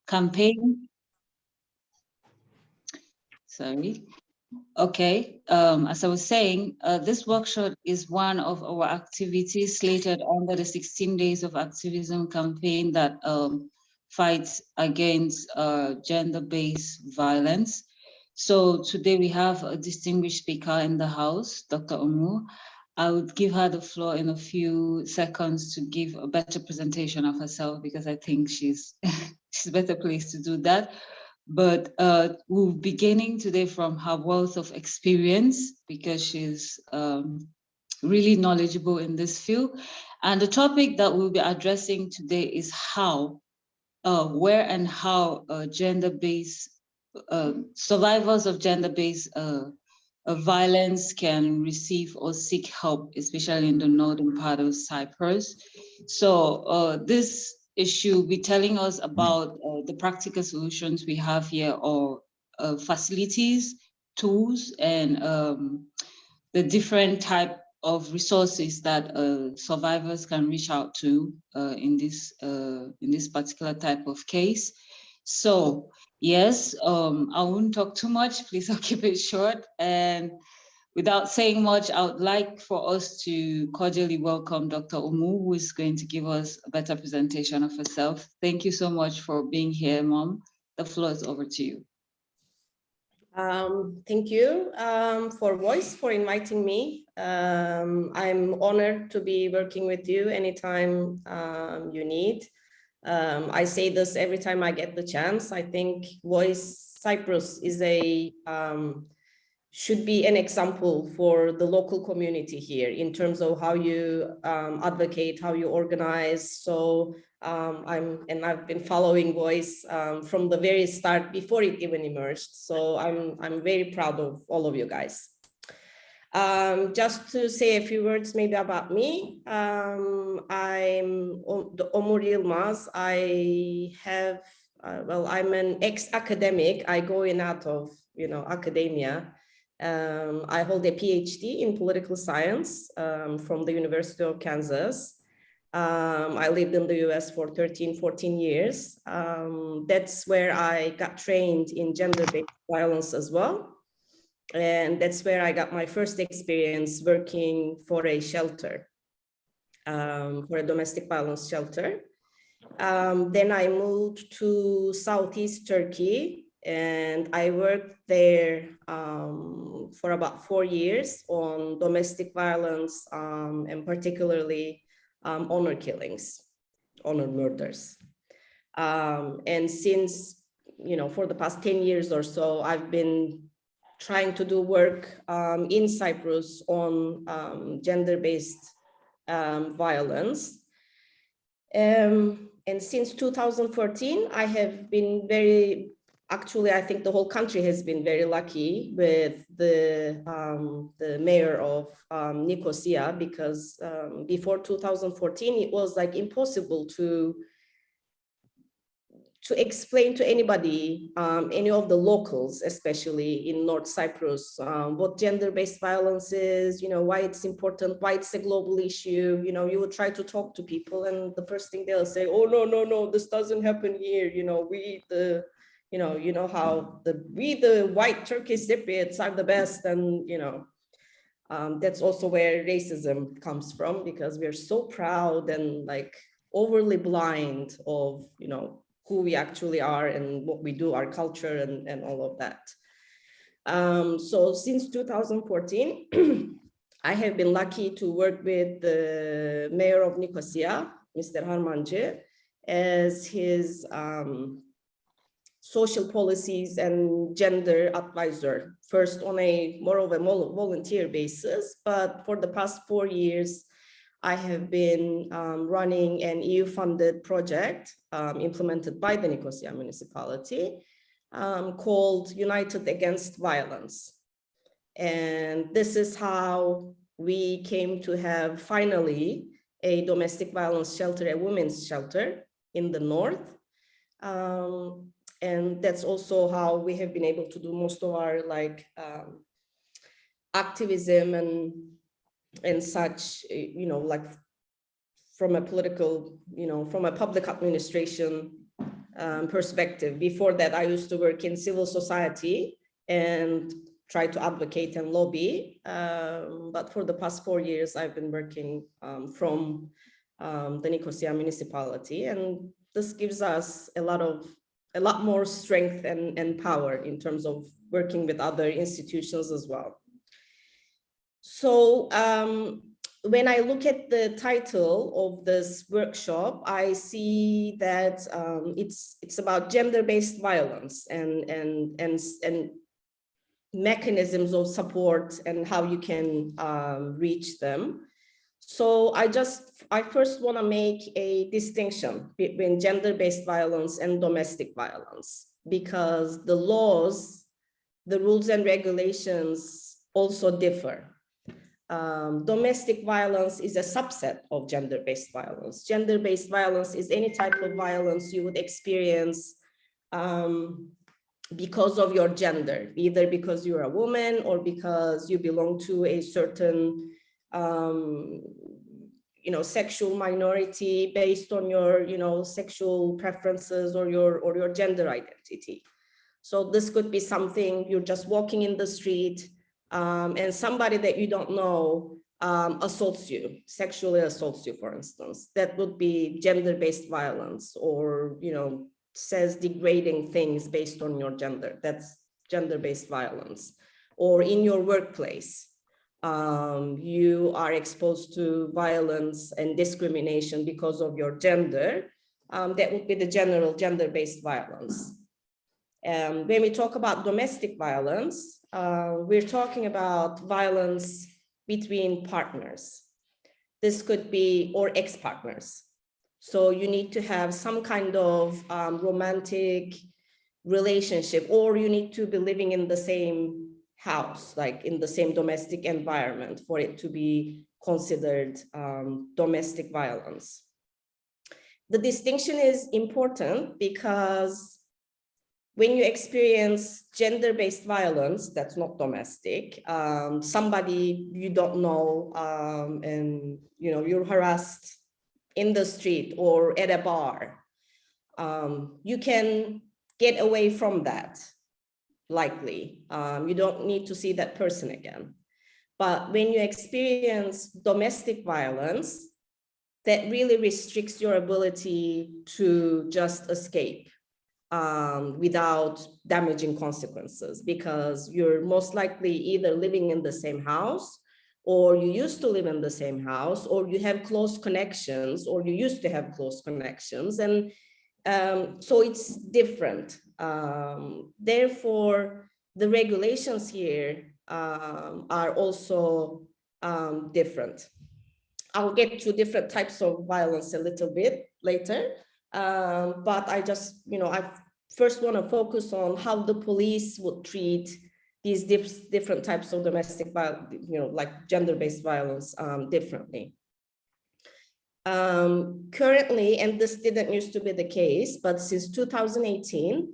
campaign. Sorry. Okay, as I was saying, this workshop is one of our activities slated under the 16 Days of Activism campaign that fights against gender-based violence. So today we have a distinguished speaker in the house, Dr. Omur. I would give her the floor in a few seconds to give a better presentation of herself, because I think she's better placed to do that. But we'll be beginning today from her wealth of experience, because she's really knowledgeable in this field. And the topic that we'll be addressing today is how, where and how gender-based, survivors of gender-based violence can receive or seek help, especially in the northern part of Cyprus. So this issue will be telling us about the practical solutions we have here, or facilities, tools, and the different type of resources that survivors can reach out to in this particular type of case. So yes, I won't talk too much. Please, I'll keep it short. And without saying much, I would like for us to cordially welcome Dr. Omur, who is going to give us a better presentation of herself. Thank you so much for being here, Mom. The floor is over to you. Thank you for Voice for inviting me. I'm honored to be working with you anytime you need. I say this every time I get the chance. I think Voice Cyprus is should be an example for the local community here in terms of how you advocate, how you organize. So I've been following Voice from the very start, before it even emerged. So I'm very proud of all of you guys. Just to say a few words maybe about me. I'm Omur Yilmaz. I'm an ex-academic. I go in out of academia. I hold a PhD in political science from the University of Kansas. I lived in the US for 14 years. That's where I got trained in gender-based violence as well. And that's where I got my first experience working for a shelter, for a domestic violence shelter. Then I moved to Southeast Turkey, and I worked there for about 4 years on domestic violence, and particularly honor killings, honor murders. And since, for the past 10 years or so, I've been trying to do work in Cyprus on gender-based violence. And since 2014, I have been actually, I think the whole country has been very lucky with the mayor of Nicosia, because before 2014, it was like impossible to explain to anybody, any of the locals, especially in North Cyprus, what gender-based violence is, why it's important, why it's a global issue. You would try to talk to people, and the first thing they'll say, oh, no, this doesn't happen here. We the white Turkish Cypriots are the best. And, that's also where racism comes from, because we're so proud and like overly blind of, who we actually are and what we do, our culture and all of that. So since 2014, I have been lucky to work with the mayor of Nicosia, Mr. Harmancı, as his social policies and gender advisor, first on a more of a volunteer basis, but for the past 4 years, I have been running an EU-funded project implemented by the Nicosia municipality called United Against Violence. And this is how we came to have finally a domestic violence shelter, a women's shelter in the north. And that's also how we have been able to do most of our activism and such, like from a political, from a public administration perspective. Before that, I used to work in civil society and try to advocate and lobby. But for the past 4 years, I've been working from the Nicosia municipality, and this gives us a lot more strength and power in terms of working with other institutions as well. So when I look at the title of this workshop, I see that it's about gender-based violence and mechanisms of support and how you can reach them. So I first want to make a distinction between gender-based violence and domestic violence, because the laws, the rules and regulations also differ. Domestic violence is a subset of gender-based violence. Gender-based violence is any type of violence you would experience because of your gender, either because you're a woman or because you belong to a certain sexual minority based on your sexual preferences or your gender identity. So this could be something you're just walking in the street and somebody that you don't know assaults you, sexually assaults you, for instance. That would be gender-based violence, or says degrading things based on your gender. That's gender-based violence. Or in your workplace, you are exposed to violence and discrimination because of your gender. That would be the general gender-based violence. When we talk about domestic violence, we're talking about violence between partners. This could be, or ex-partners. So you need to have some kind of romantic relationship, or you need to be living in the same house, like in the same domestic environment, for it to be considered domestic violence. The distinction is important because when you experience gender-based violence, that's not domestic, somebody you don't know, and you're harassed in the street or at a bar, you can get away from that, likely. You don't need to see that person again. But when you experience domestic violence, that really restricts your ability to just escape without damaging consequences, because you're most likely either living in the same house, or you used to live in the same house, or you have close connections, or you used to have close connections. And so it's different. Therefore, the regulations here are also different. I'll get to different types of violence a little bit later. But I just, I first want to focus on how the police would treat these different types of domestic violence, like gender-based violence differently. Currently, and this didn't used to be the case, but since 2018,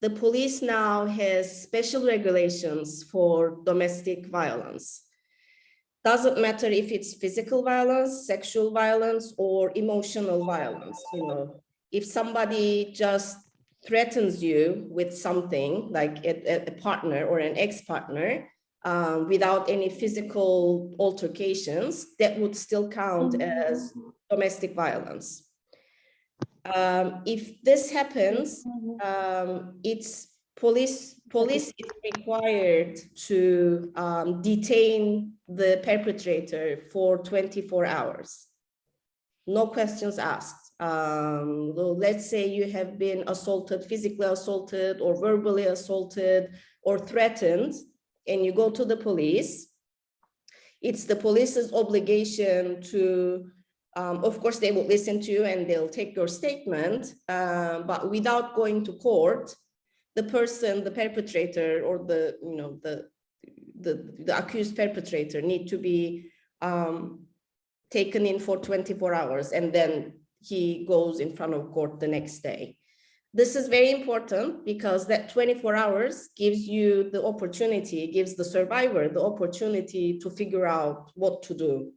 the police now has special regulations for domestic violence. Doesn't matter if it's physical violence, sexual violence, or emotional violence. If somebody just threatens you with something, like a partner or an ex-partner, without any physical altercations, that would still count as domestic violence. If this happens, it's police is required to detain the perpetrator for 24 hours. No questions asked. Let's say you have been assaulted, physically assaulted, or verbally assaulted, or threatened, and you go to the police. It's the police's obligation to, of course, they will listen to you and they'll take your statement, but without going to court, the person, the perpetrator, or the accused perpetrator need to be taken in for 24 hours, and then he goes in front of court the next day. This is very important because that 24 hours gives you the opportunity, gives the survivor the opportunity to figure out what to do.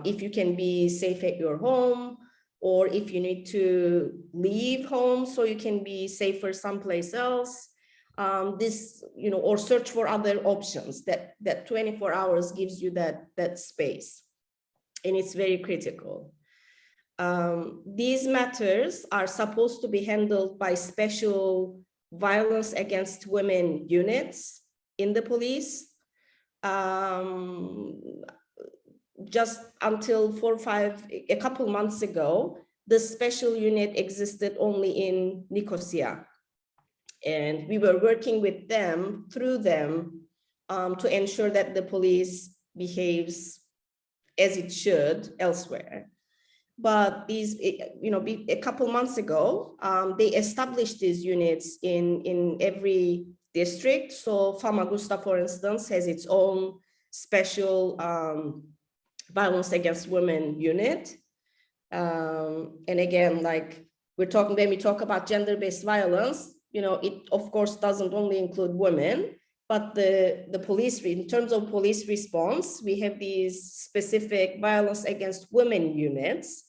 If you can be safe at your home, or if you need to leave home so you can be safer someplace else, or search for other options. That 24 hours gives you that space, and it's very critical. These matters are supposed to be handled by special violence against women units in the police. Just until a couple months ago, the special unit existed only in Nicosia. And we were working with them, through them, to ensure that the police behaves as it should elsewhere. But a couple months ago, they established these units in every district. So Famagusta, for instance, has its own special violence against women unit. And again, like when we talk about gender-based violence, it of course doesn't only include women, but the police, in terms of police response, we have these specific violence against women units,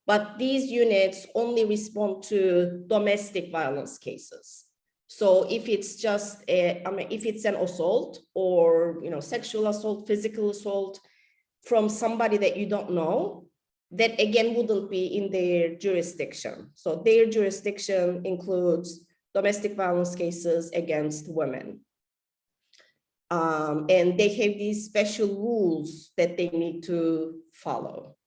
but these units only respond to domestic violence cases. So if it's just if it's an assault or sexual assault, physical assault from somebody that you don't know, that again wouldn't be in their jurisdiction. So their jurisdiction includes domestic violence cases against women. And they have these special rules that they need to follow.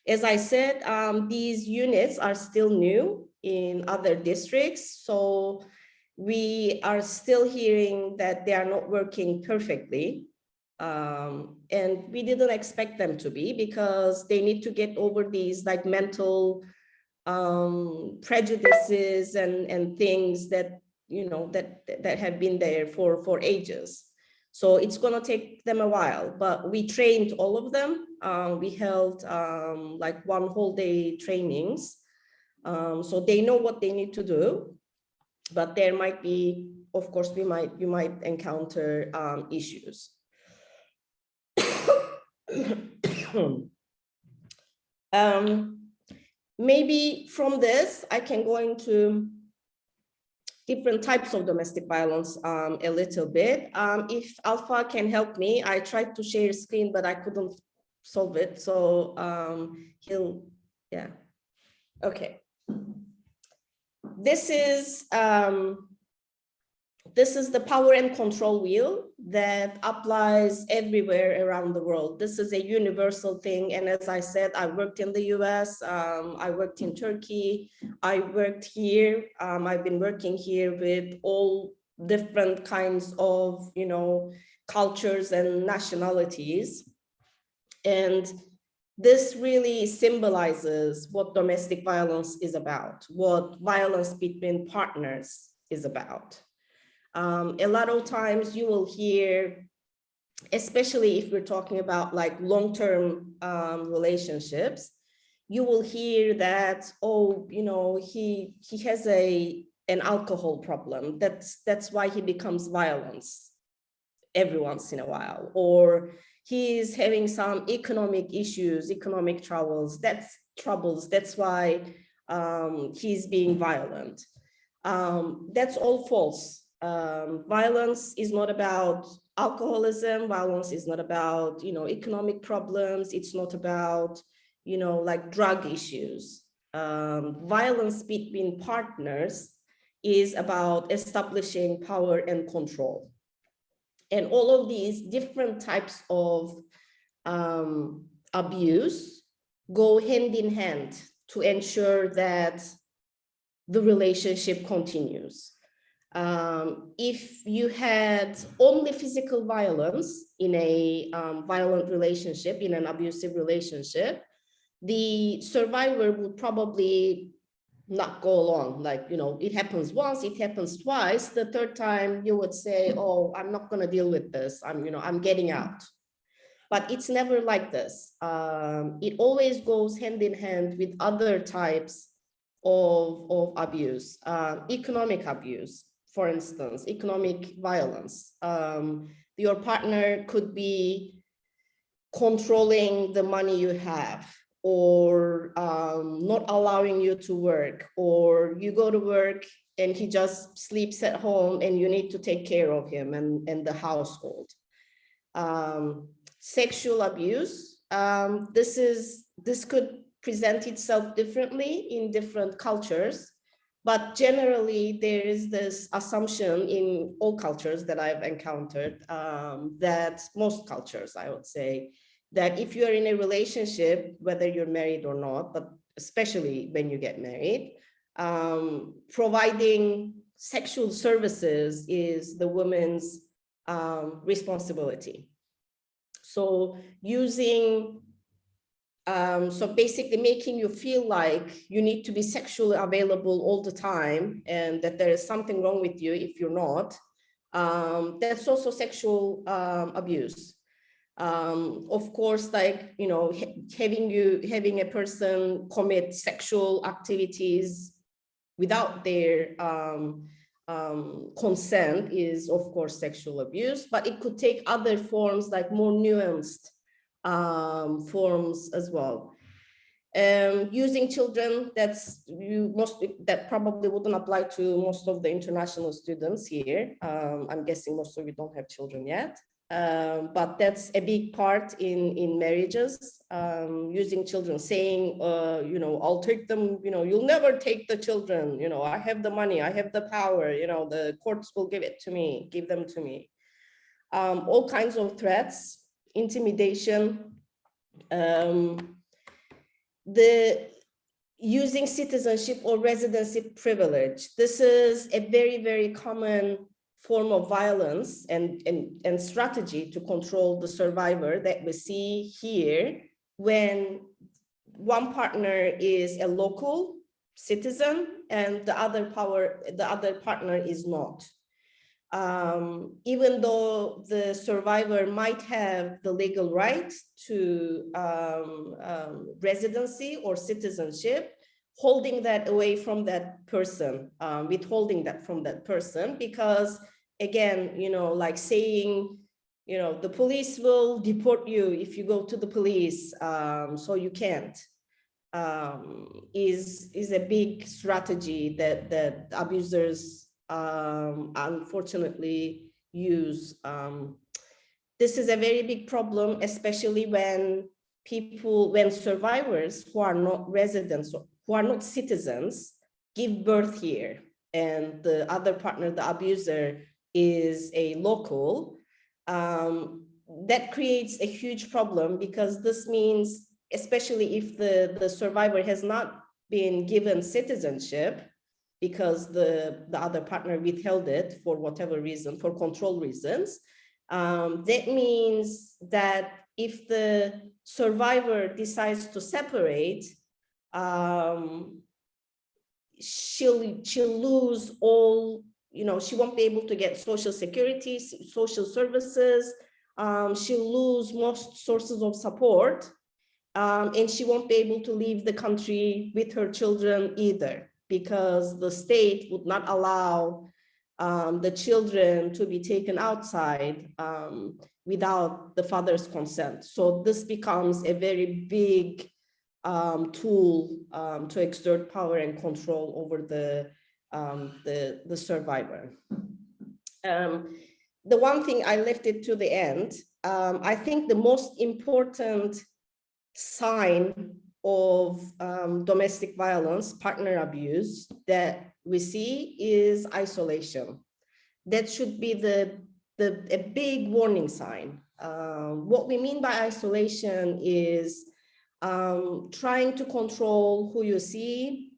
As I said, these units are still new in other districts, so we are still hearing that they are not working perfectly. And we didn't expect them to be, because they need to get over these like mental prejudices and things that that have been there for ages. So it's going to take them a while, but we trained all of them. We held like one whole day trainings, so they know what they need to do. But there might be, of course, you might encounter issues. Maybe from this, I can go into different types of domestic violence a little bit. If Alpha can help me, I tried to share screen, but I couldn't solve it. So yeah. Okay. This is the power and control wheel that applies everywhere around the world. This is a universal thing. And as I said, I worked in the US, I worked in Turkey, I worked here. I've been working here with all different kinds of, cultures and nationalities. And this really symbolizes what domestic violence is about, what violence between partners is about. A lot of times you will hear, especially if we're talking about like long-term relationships, you will hear that, oh, he has an alcohol problem. That's why he becomes violent every once in a while, or he's having some economic issues, economic troubles. That's why he's being violent. That's all false. Violence is not about alcoholism. Violence is not about, economic problems. It's not about, like drug issues. Violence between partners is about establishing power and control. And all of these different types of abuse go hand in hand to ensure that the relationship continues. If you had only physical violence in a violent relationship, in an abusive relationship, the survivor would probably not go along. Like, it happens once, it happens twice. The third time you would say, oh, I'm not going to deal with this. I'm getting out. But it's never like this. It always goes hand in hand with other types of abuse, economic abuse. For instance, economic violence. Your partner could be controlling the money you have, or not allowing you to work, or you go to work and he just sleeps at home and you need to take care of him and the household. Sexual abuse, this could present itself differently in different cultures, but generally there is this assumption in all cultures that I've encountered, that most cultures, I would say, that if you're in a relationship, whether you're married or not, but especially when you get married, providing sexual services is the woman's responsibility. So so basically making you feel like you need to be sexually available all the time and that there is something wrong with you if you're not, that's also sexual abuse. Of course, like, you know, having a person commit sexual activities without their consent is, of course, sexual abuse, but it could take other forms, like more nuanced forms as well. Using children, that probably wouldn't apply to most of the international students here. I'm guessing most of you don't have children yet. But that's a big part in marriages, using children, saying, you know, I'll take them, you know, you'll never take the children, you know, I have the money, I have the power, you know, the courts will give them to me. All kinds of threats, intimidation, the using citizenship or residency privilege. This is a very, very common form of violence and strategy to control the survivor that we see here when one partner is a local citizen and the other partner is not. Even though the survivor might have the legal right to residency or citizenship, holding that away from that person, withholding that from that person, because again, you know, like saying, you know, the police will deport you if you go to the police, so you can't, is a big strategy that abusers unfortunately use. This is a very big problem, especially when survivors who are not residents, who are not citizens, give birth here, and the other partner, the abuser, is a local. That creates a huge problem, because this means, especially if the survivor has not been given citizenship because the other partner withheld it for whatever reason, for control reasons, that means that if the survivor decides to separate, she'll lose all, you know, she won't be able to get social security, social services, she'll lose most sources of support, and she won't be able to leave the country with her children either, because the state would not allow the children to be taken outside without the father's consent. So this becomes a very big tool to exert power and control over the survivor. The one thing I left it to the end, I think the most important sign of domestic violence, partner abuse, that we see is isolation. That should be a big warning sign. What we mean by isolation is trying to control who you see,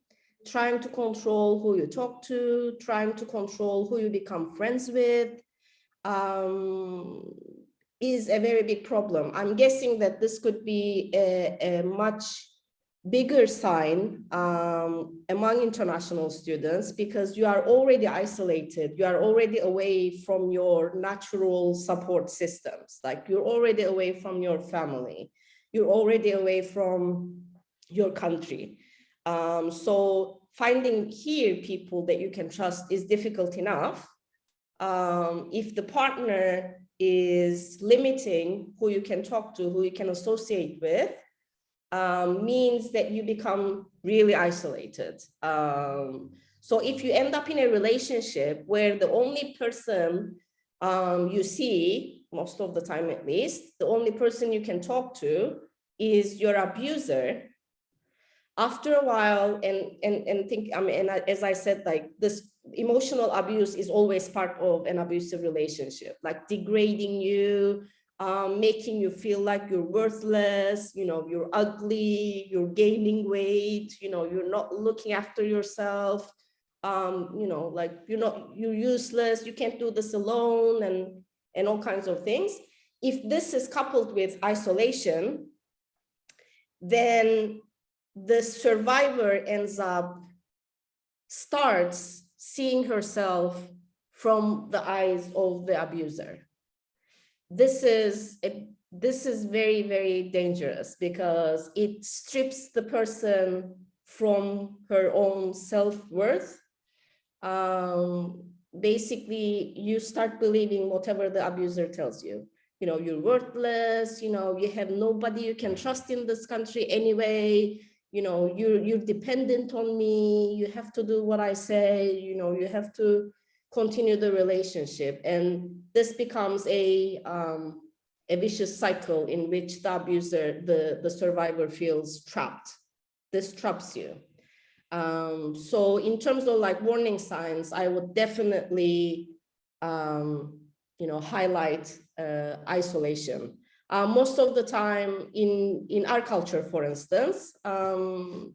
trying to control who you talk to, trying to control who you become friends with, is a very big problem. I'm guessing that this could be a much bigger sign among international students, because you are already isolated, you are already away from your natural support systems, like you're already away from your family, you're already away from your country. So finding here people that you can trust is difficult enough. If the partner is limiting who you can talk to, who you can associate with, means that you become really isolated. So if you end up in a relationship where the only person you see, most of the time at least, the only person you can talk to is your abuser, after a while, and think, I mean, and as I said, like this emotional abuse is always part of an abusive relationship, like degrading you, making you feel like you're worthless, you know, you're ugly, you're gaining weight, you know, you're not looking after yourself, you know, like you're useless, you can't do this alone, and all kinds of things. If this is coupled with isolation, then the survivor ends up starts seeing herself from the eyes of the abuser. This is very, very dangerous because it strips the person from her own self-worth. Basically, you start believing whatever the abuser tells you. You know, you're worthless, you know, you have nobody you can trust in this country anyway, you know, you're dependent on me, you have to do what I say, you know, you have to continue the relationship. And this becomes a vicious cycle in which the abuser, the survivor feels trapped. This traps you. So in terms of like warning signs, I would definitely, you know, highlight isolation. Most of the time in our culture, for instance,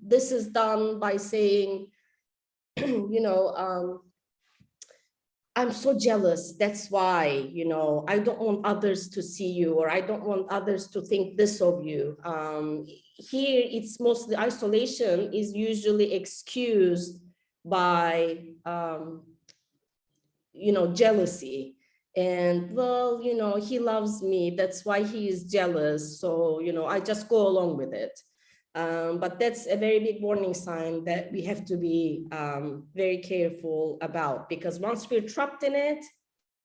this is done by saying, you know, I'm so jealous, that's why, you know, I don't want others to see you, or I don't want others to think this of you. Here, it's mostly isolation is usually excused by, you know, jealousy. And well, you know, he loves me, that's why he is jealous. So, you know, I just go along with it. But that's a very big warning sign that we have to be very careful about, because once we're trapped in it,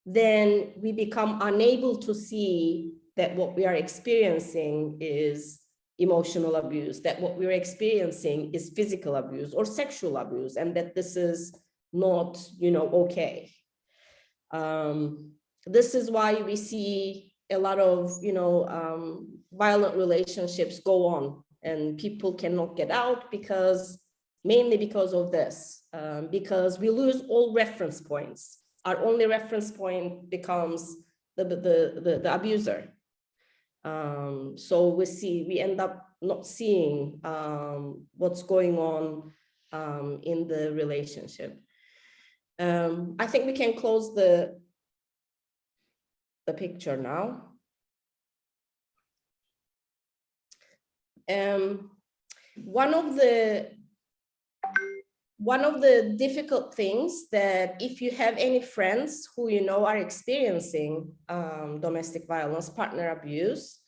then we become unable to see that what we are experiencing is emotional abuse, that what we're experiencing is physical abuse or sexual abuse, and that this is not, you know, okay. This is why we see a lot of, you know, violent relationships go on and people cannot get out, because mainly because of this, because we lose all reference points. Our only reference point becomes the abuser. So we end up not seeing what's going on in the relationship. I think we can close the picture now. One of the difficult things that if you have any friends who you know are experiencing domestic violence, partner abuse,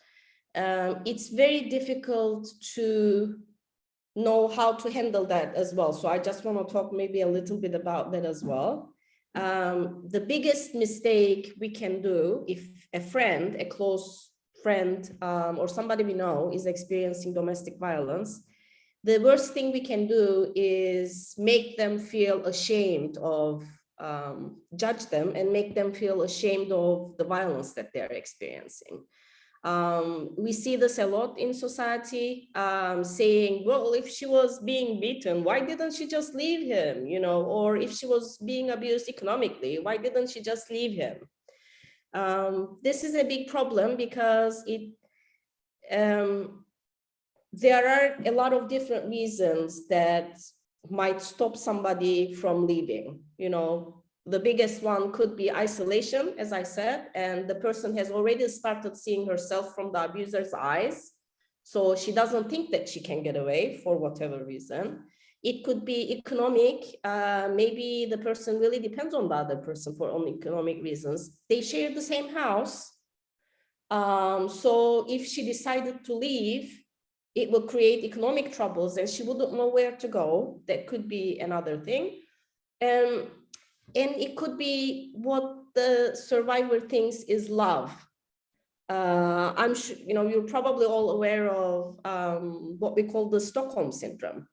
it's very difficult to know how to handle that as well. So I just want to talk maybe a little bit about that as well. The biggest mistake we can do if a friend, a close friend, or somebody we know is experiencing domestic violence, the worst thing we can do is make them feel ashamed of, judge them and make them feel ashamed of the violence that they're experiencing. We see this a lot in society, saying, well, if she was being beaten, why didn't she just leave him? You know, or if she was being abused economically, why didn't she just leave him? This is a big problem because there are a lot of different reasons that might stop somebody from leaving. You know, the biggest one could be isolation, as I said, and the person has already started seeing herself from the abuser's eyes. So she doesn't think that she can get away for whatever reason. It could be economic. Maybe the person really depends on the other person for only economic reasons. They share the same house. So if she decided to leave, it will create economic troubles and she wouldn't know where to go. That could be another thing. And it could be what the survivor thinks is love. I'm sure, you're probably all aware of what we call the Stockholm Syndrome.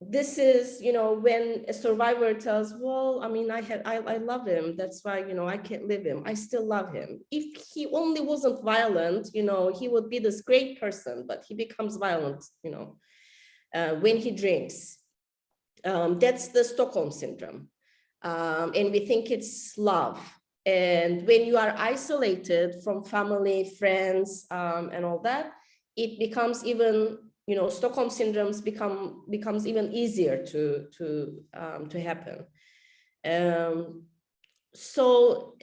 This is, when a survivor tells, well, I mean, I love him. That's why, I can't leave him. I still love him. If he only wasn't violent, he would be this great person, but he becomes violent, when he drinks. That's the Stockholm Syndrome. And we think it's love. And when you are isolated from family, friends, and all that, it becomes even, Stockholm syndromes becomes even easier to happen. So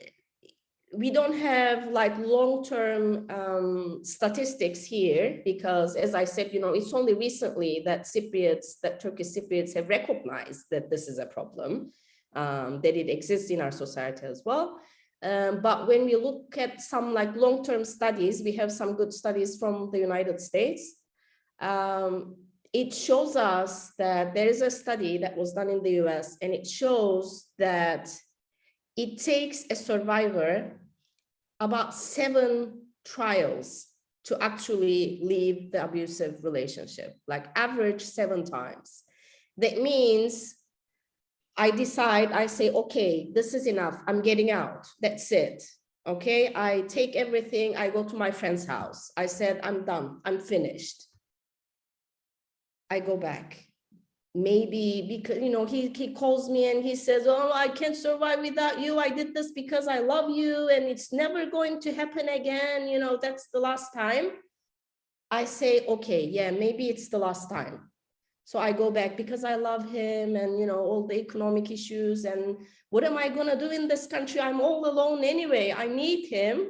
we don't have like long-term statistics here, because as I said, it's only recently that Turkish Cypriots have recognized that this is a problem, that it exists in our society as well. But when we look at some like long-term studies, we have some good studies from the United States. It shows us that there is a study that was done in the US, and it shows that it takes a survivor about 7 trials to actually leave the abusive relationship, like average 7 times. That means I decide, I say, okay, this is enough, I'm getting out, that's it. Okay, I take everything, I go to my friend's house. I said, I'm done, I'm finished. I go back. Maybe because, he calls me and he says, oh, I can't survive without you. I did this because I love you and it's never going to happen again. That's the last time. I say, okay, yeah, maybe it's the last time. So I go back because I love him and, all the economic issues. And what am I going to do in this country? I'm all alone anyway. I need him.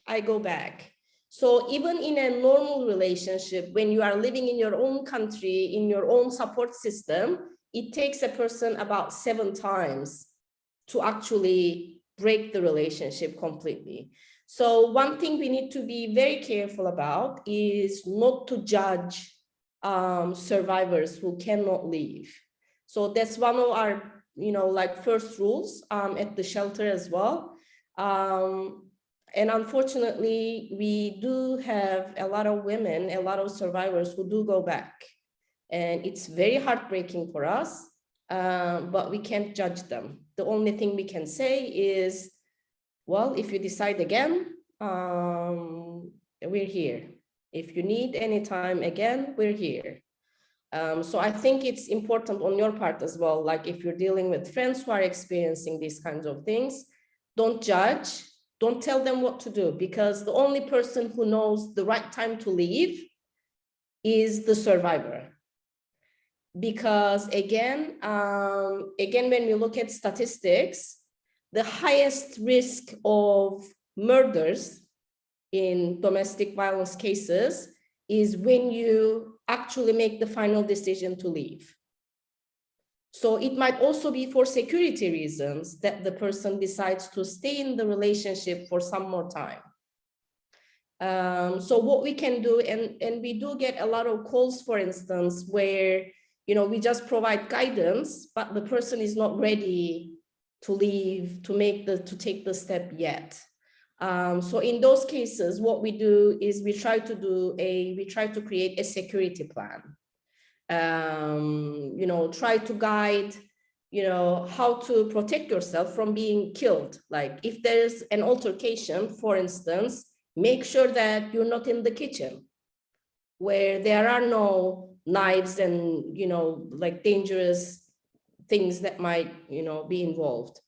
I go back. So even in a normal relationship, when you are living in your own country, in your own support system, it takes a person about 7 times to actually break the relationship completely. So one thing we need to be very careful about is not to judge survivors who cannot leave. So that's one of our, first rules at the shelter as well. And unfortunately, we do have a lot of women, a lot of survivors who do go back. And it's very heartbreaking for us, but we can't judge them. The only thing we can say is, well, if you decide again, we're here. If you need any time again, we're here. So I think it's important on your part as well, like if you're dealing with friends who are experiencing these kinds of things, don't judge. Don't tell them what to do, because the only person who knows the right time to leave is the survivor. Because again, when we look at statistics, the highest risk of murders in domestic violence cases is when you actually make the final decision to leave. So it might also be for security reasons that the person decides to stay in the relationship for some more time. So what we can do, and we do get a lot of calls, for instance, where, we just provide guidance, but the person is not ready to leave, to take the step yet. So in those cases, what we do is we try to create a security plan. Try to guide, how to protect yourself from being killed. Like if there's an altercation, for instance, make sure that you're not in the kitchen where there are no knives and, like dangerous things that might, be involved.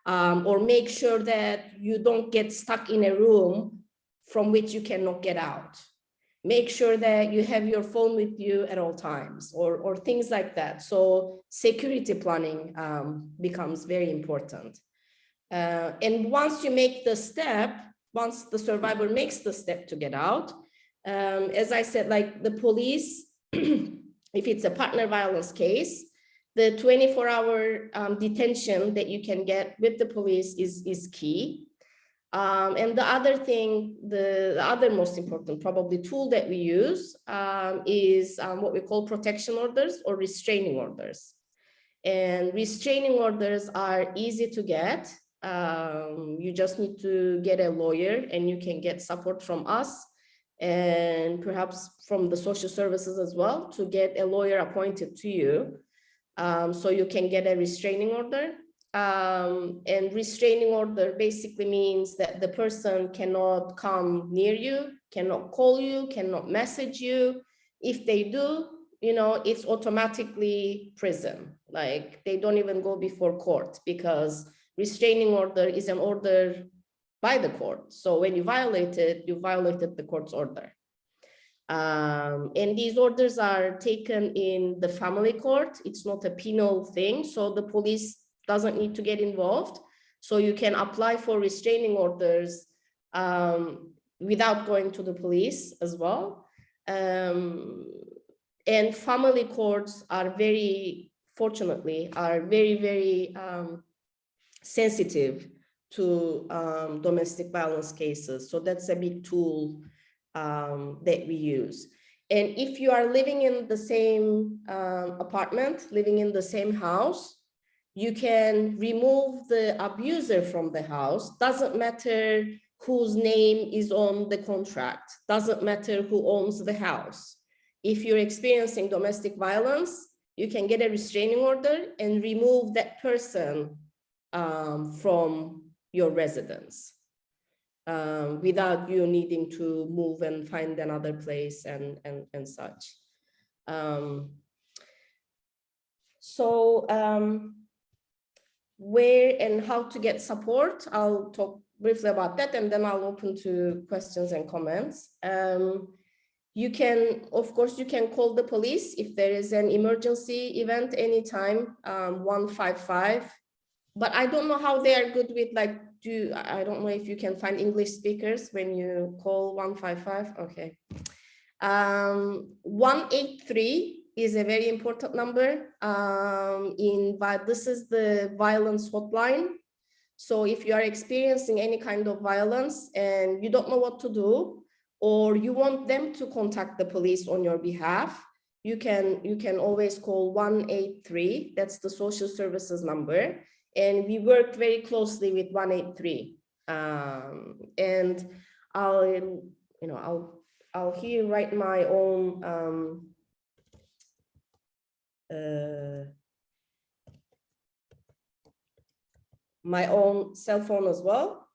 Or make sure that you don't get stuck in a room from which you cannot get out. Make sure that you have your phone with you at all times, or things like that. So security planning becomes very important. And once you make the step, once the survivor makes the step to get out, as I said, like the police, if it's a partner violence case, the 24-hour detention that you can get with the police is key. And the other thing, the other most important probably tool that we use is what we call protection orders or restraining orders. And restraining orders are easy to get. You just need to get a lawyer, and you can get support from us and perhaps from the social services as well to get a lawyer appointed to you, so you can get a restraining order. And restraining order basically means that the person cannot come near you, cannot call you, cannot message you. If they do, it's automatically prison. Like, they don't even go before court, because restraining order is an order by the court. So when you violate it, you violated the court's order. And these orders are taken in the family court. It's not a penal thing, so the police doesn't need to get involved. So you can apply for restraining orders without going to the police as well. And family courts are fortunately, very sensitive to domestic violence cases. So that's a big tool that we use. And if you are living in the same apartment, living in the same house, you can remove the abuser from the house. Doesn't matter whose name is on the contract, doesn't matter who owns the house. If you're experiencing domestic violence, you can get a restraining order and remove that person from your residence without you needing to move and find another place and such. Where and how to get support, I'll talk briefly about that, and then I'll open to questions and comments. You can, of course, you can call the police if there is an emergency event anytime, 155. But I don't know how they are good with, like, I don't know if you can find English speakers when you call 155. Okay. 183 is a very important number. This is the violence hotline. So if you are experiencing any kind of violence and you don't know what to do, or you want them to contact the police on your behalf, you can always call 183. That's the social services number. And we work very closely with 183. And I'll here write my own cell phone as well.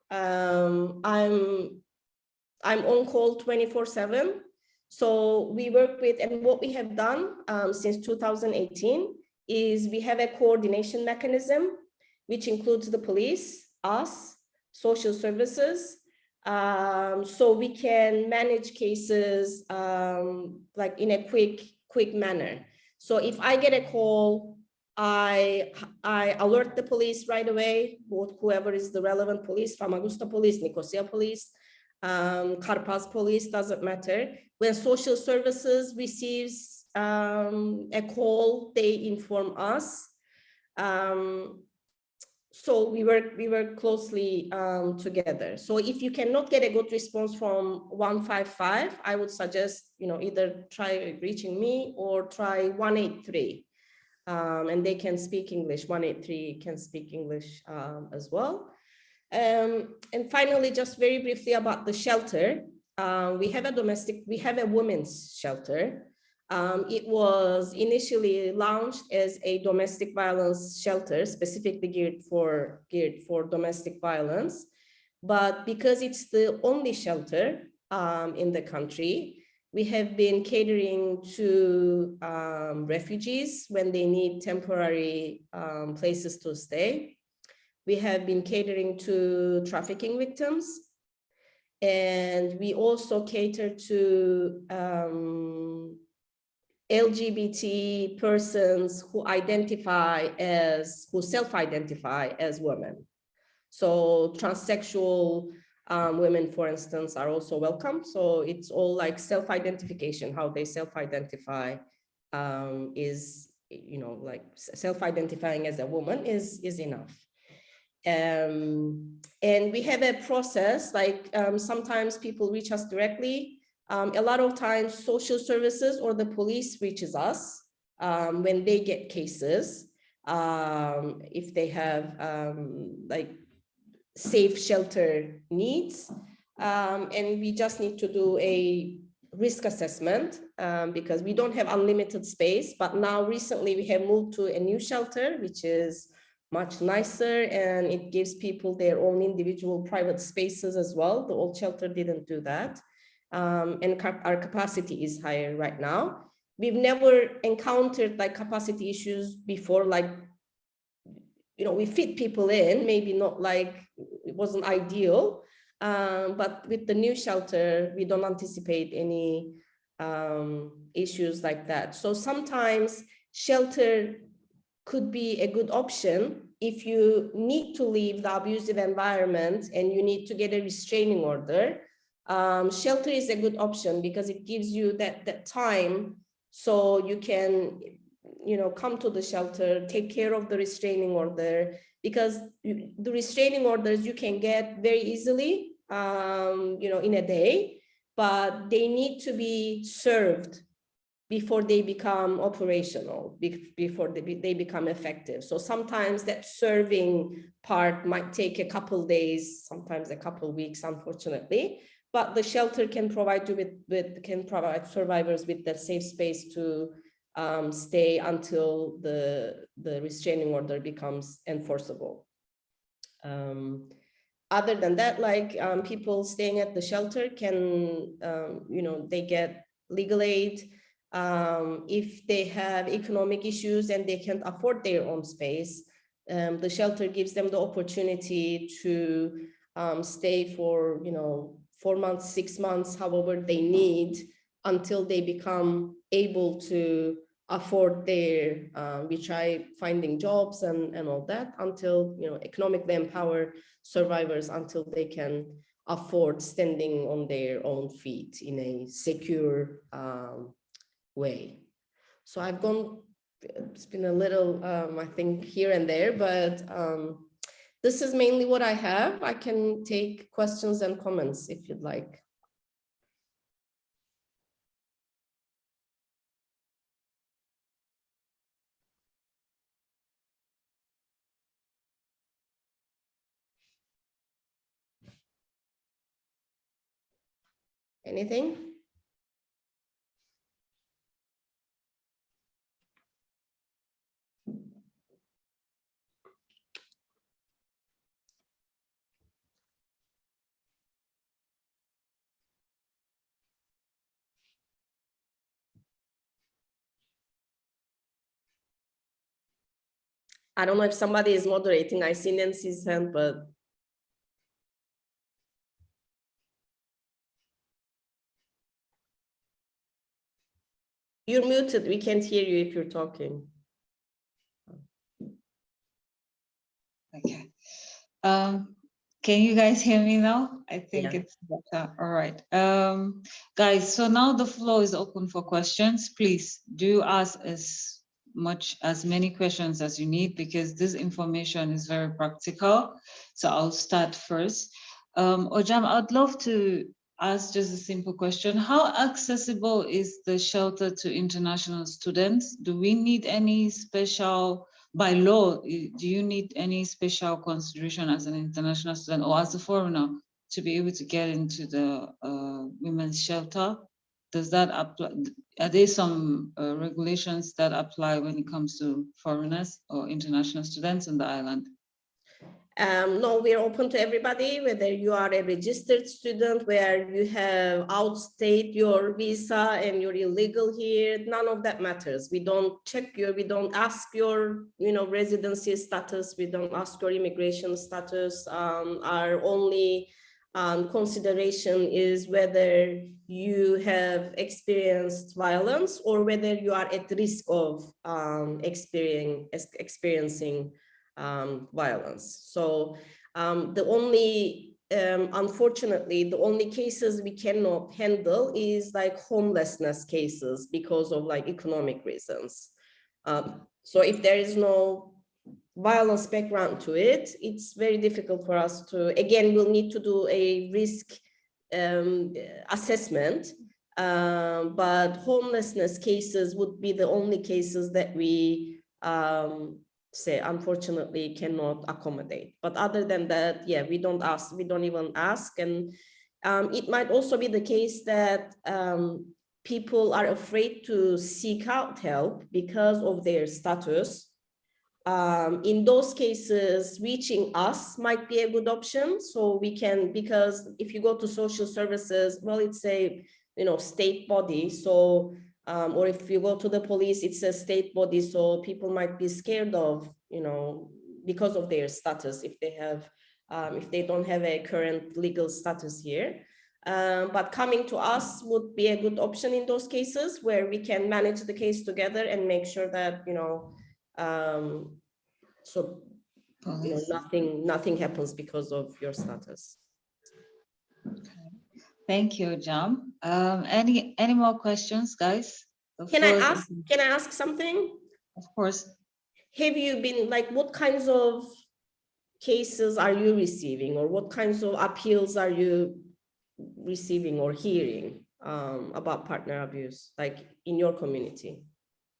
I'm on call 24/7. So we work with, and what we have done since 2018 is we have a coordination mechanism, which includes the police, us, social services, so we can manage cases like in a quick manner. So if I get a call, I alert the police right away, whoever is the relevant police, Famagusta police, Nicosia police, Karpaz police, doesn't matter. When social services receives a call, they inform us. So we work closely together. So if you cannot get a good response from 155, I would suggest, either try reaching me or try 183. And they can speak English. 183 can speak English as well. And finally, just very briefly about the shelter. We have a women's shelter. It was initially launched as a domestic violence shelter, specifically geared for domestic violence. But because it's the only shelter in the country, we have been catering to refugees when they need temporary places to stay. We have been catering to trafficking victims. And we also cater to LGBT persons who self-identify as women. So transsexual women, for instance, are also welcome. So it's all like self-identification, how they self-identify is, like self-identifying as a woman is enough. And we have a process, like sometimes people reach us directly. A lot of times social services or the police reaches us when they get cases. If they have safe shelter needs. And we just need to do a risk assessment because we don't have unlimited space. But now recently we have moved to a new shelter, which is much nicer, and it gives people their own individual private spaces as well. The old shelter didn't do that. And our capacity is higher right now. We've never encountered like capacity issues before, like, you know, we fit people in, maybe not like, it wasn't ideal, but with the new shelter, we don't anticipate any issues like that. So sometimes shelter could be a good option if you need to leave the abusive environment and you need to get a restraining order. Shelter is a good option because it gives you that time so you can, you know, come to the shelter, take care of the restraining order, because the restraining orders you can get very easily, you know, in a day, but they need to be served before they become operational, before they become effective. So sometimes that serving part might take a couple days, sometimes a couple weeks, unfortunately, but the shelter can provide you can provide survivors with that safe space to stay until the restraining order becomes enforceable. Other than that, like people staying at the shelter can, you know, they get legal aid. If they have economic issues and they can't afford their own space, the shelter gives them the opportunity to stay for, you know, 4 months, 6 months, however they need, until they become able to afford their, we try finding jobs and all that, until, you know, economically empower survivors until they can afford standing on their own feet in a secure way. So I've gone, it's been a little, I think, here and there, but this is mainly what I have. I can take questions and comments if you'd like. Anything? I don't know if somebody is moderating. I see Nancy's hand, but you're muted. We can't hear you if you're talking. Okay. Can you guys hear me now? I think it's better. All right. Guys, so now the floor is open for questions. Please do ask as many questions as you need, because this information is very practical. So I'll start first. Ojam, I'd love to ask just a simple question. How accessible is the shelter to international students? Do we need any special, by law, do you need any special consideration as an international student or as a foreigner to be able to get into the women's shelter? Does that apply? Are there some regulations that apply when it comes to foreigners or international students on the island? No, we're open to everybody, whether you are a registered student where you have outstayed your visa and you're illegal here, none of that matters. We don't check we don't ask your, you know, residency status. We don't ask your immigration status. Our only consideration is whether you have experienced violence or whether you are at risk of experiencing violence. So the only, unfortunately, the only cases we cannot handle is like homelessness cases because of like economic reasons. So if there is no violence background to it, it's very difficult for us to, again, we'll need to do a risk assessment, but homelessness cases would be the only cases that we say, unfortunately, cannot accommodate. But other than that, yeah, we don't even ask. And it might also be the case that people are afraid to seek out help because of their status. In those cases, reaching us might be a good option. So we can, because if you go to social services, well, it's a, state body. So, or if you go to the police, it's a state body. So people might be scared of, because of their status, if they don't have a current legal status here. But coming to us would be a good option in those cases where we can manage the case together and make sure that, so nothing happens because of your status. Thank you, Jam. Any more questions, guys? Can I ask something? Of course. Have you been, like, what kinds of cases are you receiving, or what kinds of appeals are you receiving or hearing about partner abuse, like in your community?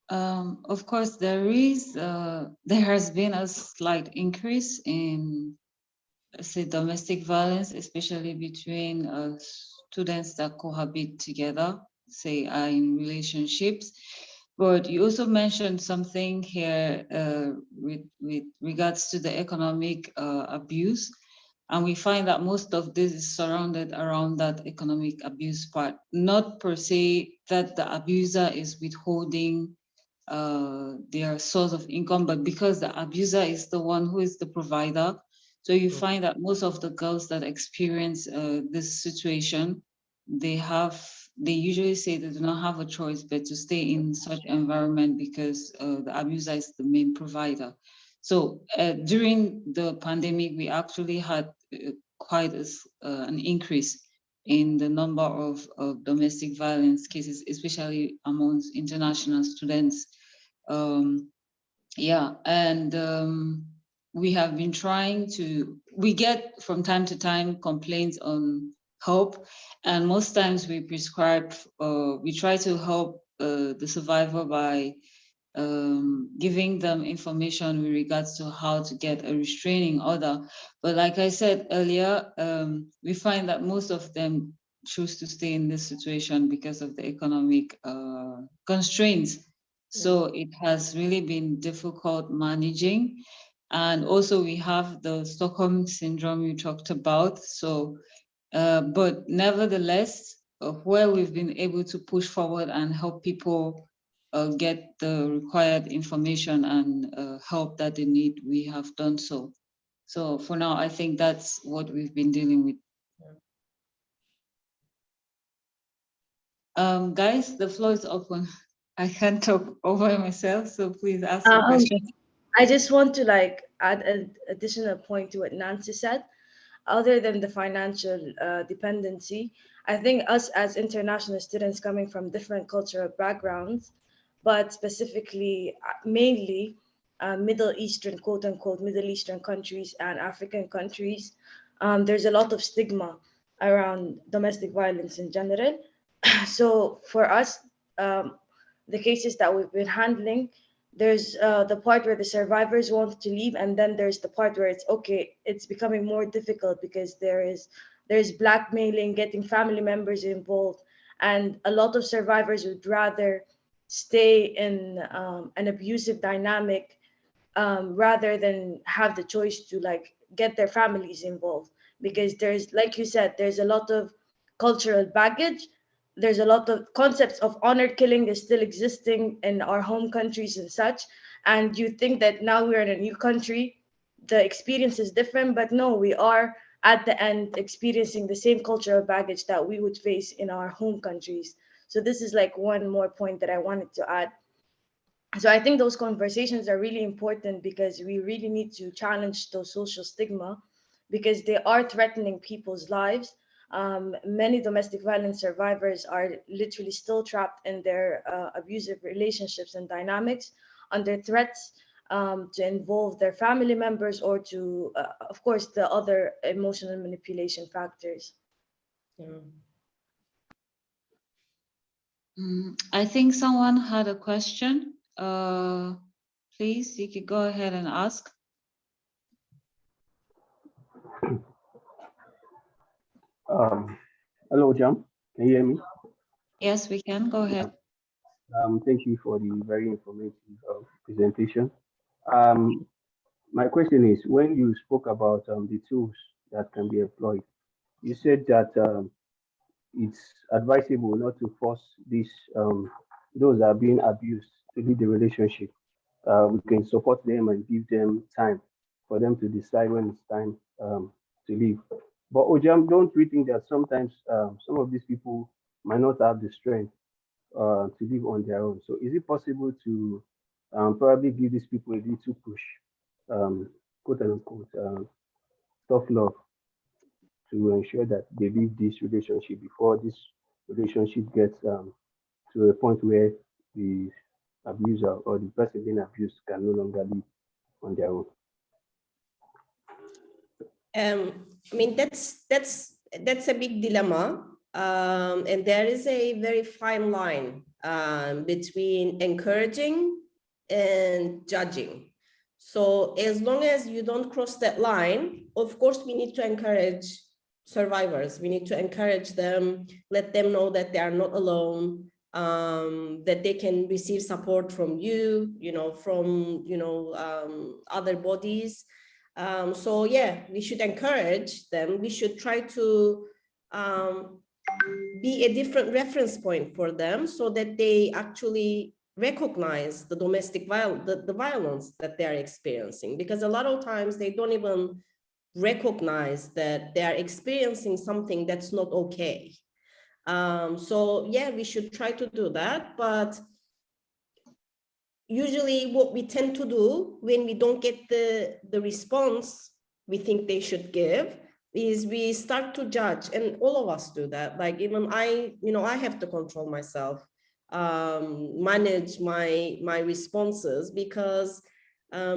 Of course, there has been a slight increase in, say, domestic violence, especially between students that cohabit together, say, are in relationships. But you also mentioned something here with regards to the economic abuse. And we find that most of this is surrounded around that economic abuse part, not per se that the abuser is withholding their source of income, but because the abuser is the one who is the provider. So you find that most of the girls that experience this situation, they usually say they do not have a choice but to stay in such environment because the abuser is the main provider. So during the pandemic, we actually had quite an increase in the number of domestic violence cases, especially amongst international students. We have been we get from time to time complaints on help, and most times we try to help the survivor by giving them information with regards to how to get a restraining order. But like I said earlier, we find that most of them choose to stay in this situation because of the economic constraints. So it has really been difficult managing. And also we have the Stockholm Syndrome you talked about. So, but nevertheless, where we've been able to push forward and help people get the required information and help that they need, we have done so. So for now, I think that's what we've been dealing with. Guys, the floor is open. I can't talk over myself, so please ask your question. I just want to add an additional point to what Nancy said. Other than the financial dependency, I think us as international students coming from different cultural backgrounds, but specifically, mainly Middle Eastern, quote unquote, Middle Eastern countries and African countries, there's a lot of stigma around domestic violence in general. So for us, the cases that we've been handling, there's the part where the survivors want to leave, and then there's the part where it's becoming more difficult because there's blackmailing, getting family members involved, and a lot of survivors would rather stay in an abusive dynamic rather than have the choice to get their families involved, because there's, like you said, there's a lot of cultural baggage. There's a lot of concepts of honor killing is still existing in our home countries and such. And you think that now we're in a new country, the experience is different, but no, we are at the end experiencing the same cultural baggage that we would face in our home countries. So this is one more point that I wanted to add. So I think those conversations are really important because we really need to challenge those social stigma, because they are threatening people's lives. Many domestic violence survivors are literally still trapped in their abusive relationships and dynamics under threats to involve their family members or to, of course, the other emotional manipulation factors. Yeah. I think someone had a question. please, you could go ahead and ask. Hello, Jam. Can you hear me? Yes, we can. Go ahead. Thank you for the very informative presentation. My question is, when you spoke about the tools that can be employed, you said that it's advisable not to force those that are being abused to leave the relationship. We can support them and give them time for them to decide when it's time to leave. But Ojam, don't we think that sometimes some of these people might not have the strength to live on their own? So is it possible to probably give these people a little push, quote unquote, tough love, to ensure that they leave this relationship before this relationship gets to a point where the abuser or the person being abused can no longer live on their own? I mean, that's a big dilemma, and there is a very fine line between encouraging and judging. So as long as you don't cross that line, of course, we need to encourage survivors. We need to encourage them, let them know that they are not alone, that they can receive support from you, from other bodies. So yeah, we should encourage them. We should try to be a different reference point for them so that they actually recognize the domestic violence, the violence that they are experiencing, because a lot of times they don't even recognize that they are experiencing something that's not okay. So yeah, we should try to do that. But usually what we tend to do when we don't get the response we think they should give is we start to judge, and all of us do that. Like even I have to control myself, manage my responses, because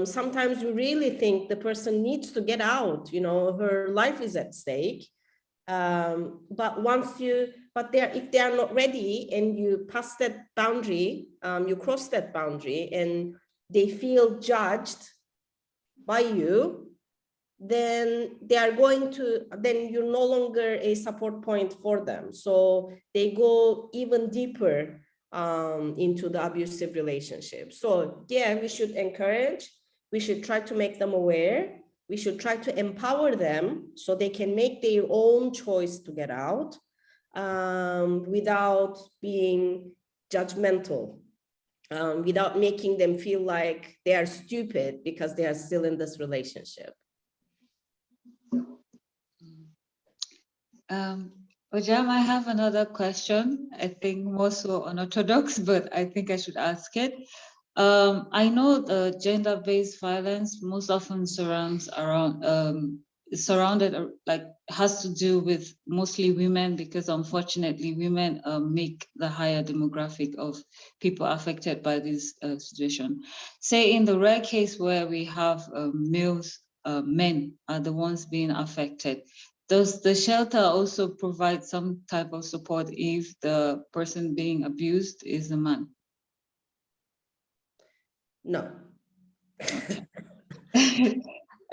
sometimes you really think the person needs to get out, her life is at stake. But if they are not ready and you pass that boundary, you cross that boundary and they feel judged by you, then you're no longer a support point for them. So they go even deeper into the abusive relationship. So yeah, we should encourage, we should try to make them aware, we should try to empower them so they can make their own choice to get out without being judgmental, without making them feel like they are stupid because they are still in this relationship. Ojam, I have another question. I think more so unorthodox, but I think I should ask it. I know the gender-based violence most often has to do with mostly women, because unfortunately women make the higher demographic of people affected by this situation. Say in the rare case where we have men are the ones being affected, does the shelter also provide some type of support if the person being abused is a man? No.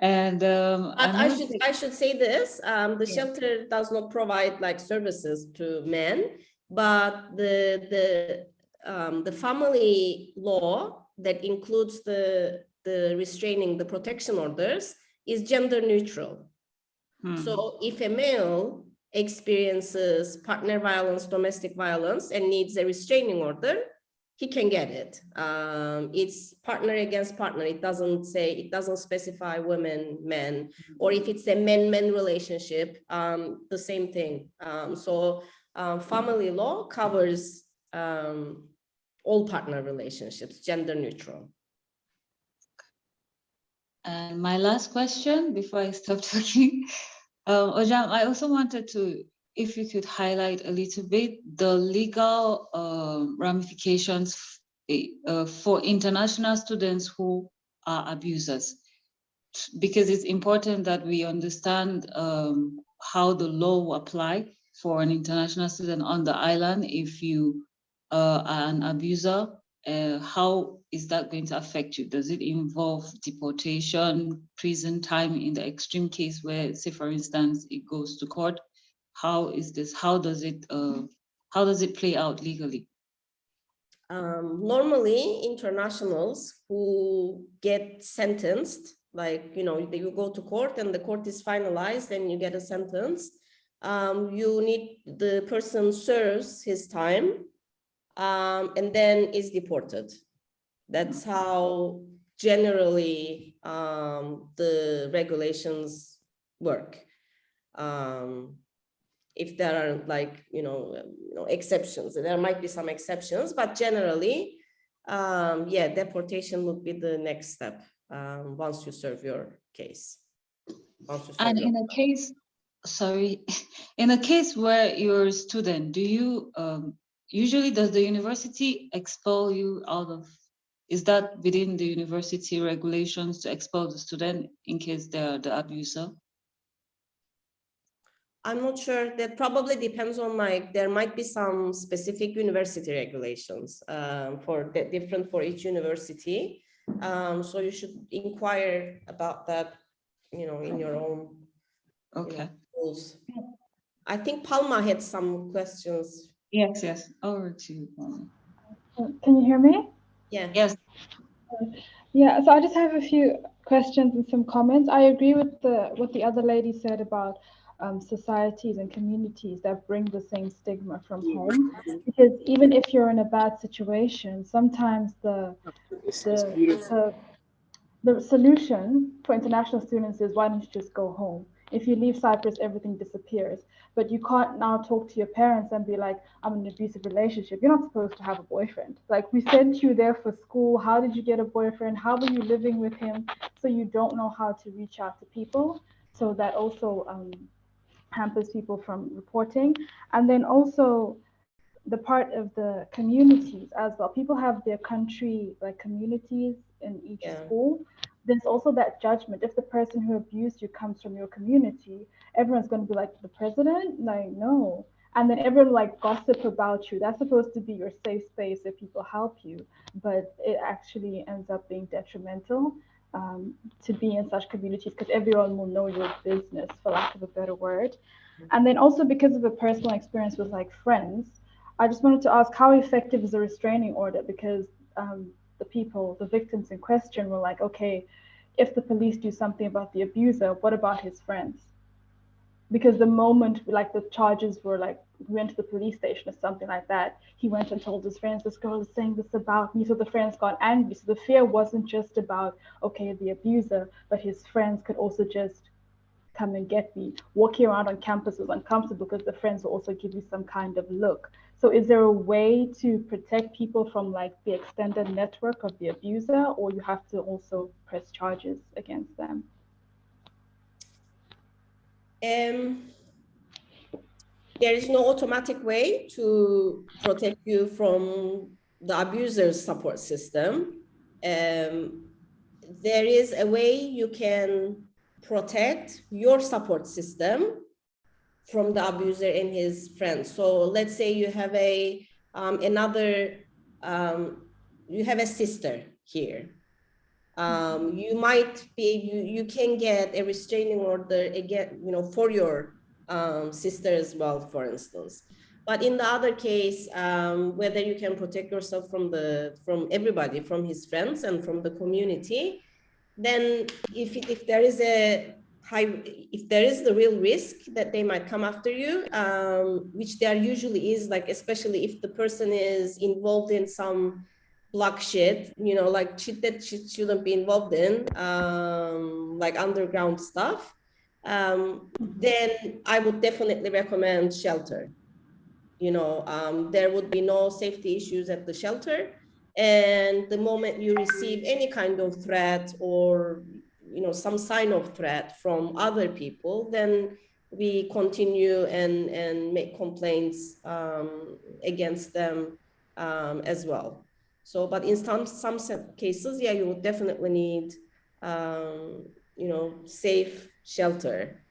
And I should say this: the shelter does not provide like services to men, but the family law that includes the restraining, the protection orders, is gender neutral. So if a male experiences partner violence, domestic violence, and needs a restraining order, he can get it. It's partner against partner. It doesn't specify women, men, or if it's a men-men relationship, the same thing. So family law covers all partner relationships, gender neutral. And my last question before I stop talking, Ojam, I also wanted to, if you could highlight a little bit the legal ramifications for international students who are abusers, because it's important that we understand how the law will apply for an international student on the island if you are an abuser, how is that going to affect you? Does it involve deportation, prison time in the extreme case where, say, for instance, it goes to court? How is this? How does it play out legally? Normally, internationals who get sentenced, like, you know, you go to court and the court is finalized and you get a sentence. The person serves his time and then is deported. That's how generally the regulations work. If there are, like, exceptions, there might be some exceptions, but generally, yeah, deportation would be the next step once you serve your case. And in a case, sorry, in a case where you're a student, do you usually, does the university expel you out of? Is that within the university regulations to expel the student in case they're the abuser? I'm not sure. That probably depends on, like, there might be some specific university regulations different for each university. So you should inquire about that, in your own rules. I think Palma had some questions. Yes. Over to you, Palma. Can you hear me? Yeah. Yes. Yeah, so I just have a few questions and some comments. I agree with what the other lady said about societies and communities that bring the same stigma from home. Because even if you're in a bad situation, sometimes the solution for international students is, why don't you just go home? If you leave Cyprus, everything disappears. But you can't now talk to your parents and be like, I'm in an abusive relationship. You're not supposed to have a boyfriend. Like, we sent you there for school. How did you get a boyfriend? How were you living with him? So you don't know how to reach out to people. So that also hampers people from reporting. And then also the part of the communities as well. People have their country, like, communities in each school. There's also that judgment. If the person who abused you comes from your community, everyone's going to be like, the president? Like, no. And then everyone, like, gossip about you. That's supposed to be your safe space where people help you, but it actually ends up being detrimental to be in such communities, because everyone will know your business, for lack of a better word. And then also, because of a personal experience with, like, friends, I just wanted to ask, how effective is a restraining order? Because the victims in question were like, okay, if the police do something about the abuser, what about his friends? Because the moment, like, the charges were like, we went to the police station or something like that, he went and told his friends, this girl is saying this about me. So the friends got angry. So the fear wasn't just about, okay, the abuser, but his friends could also just come and get me. Walking around on campus was uncomfortable because the friends will also give you some kind of look. So is there a way to protect people from, like, the extended network of the abuser, or you have to also press charges against them? There is no automatic way to protect you from the abuser's support system. There is a way you can protect your support system from the abuser and his friends. So let's say you have you have a sister here. You might you can get a restraining order again, for your sister as well, for instance. But in the other case, whether you can protect yourself from everybody, from his friends and from the community, then if there is the real risk that they might come after you, which there usually is, like, especially if the person is involved in some black shit, like shit that shouldn't be involved in, like underground stuff, then I would definitely recommend shelter. There would be no safety issues at the shelter. And the moment you receive any kind of threat or, some sign of threat from other people, then we continue and make complaints against them as well. So, but in some cases, yeah, you would definitely need, safe shelter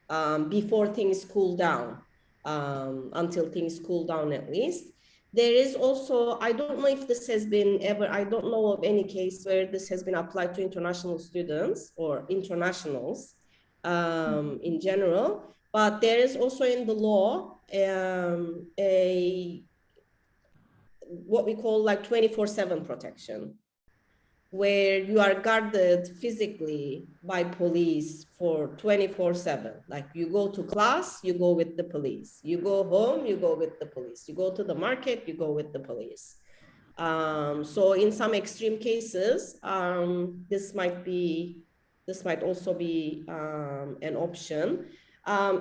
before things cool down, until things cool down at least. There is also, I don't know if this has been ever, I don't know of any case where this has been applied to international students or internationals in general, but there is also in the law what we call like 24/7 protection, where you are guarded physically by police for 24/7. Like you go to class, you go with the police. You go home, you go with the police. You go to the market, you go with the police. So in some extreme cases, this might also be an option.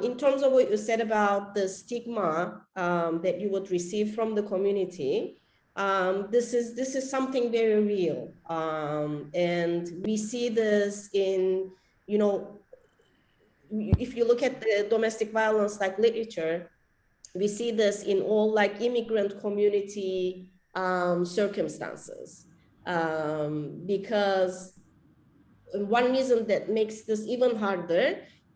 In terms of what you said about the stigma that you would receive from the community, this is something very real, and we see this in, you know, if you look at the domestic violence like literature, we see this in all like immigrant community circumstances, because one reason that makes this even harder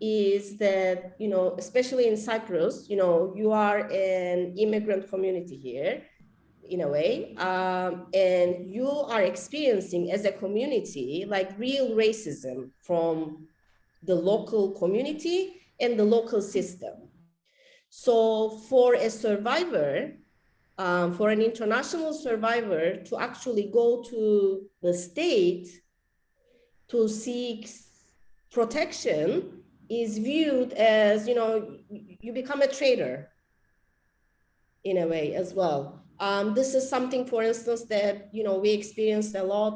is that, you know, especially in Cyprus, you know, you are an immigrant community here in a way, and you are experiencing as a community like real racism from the local community and the local system. So for a survivor, for an international survivor to actually go to the state to seek protection is viewed as, you know, you become a traitor in a way as well. This is something, for instance, that, you know, we experienced a lot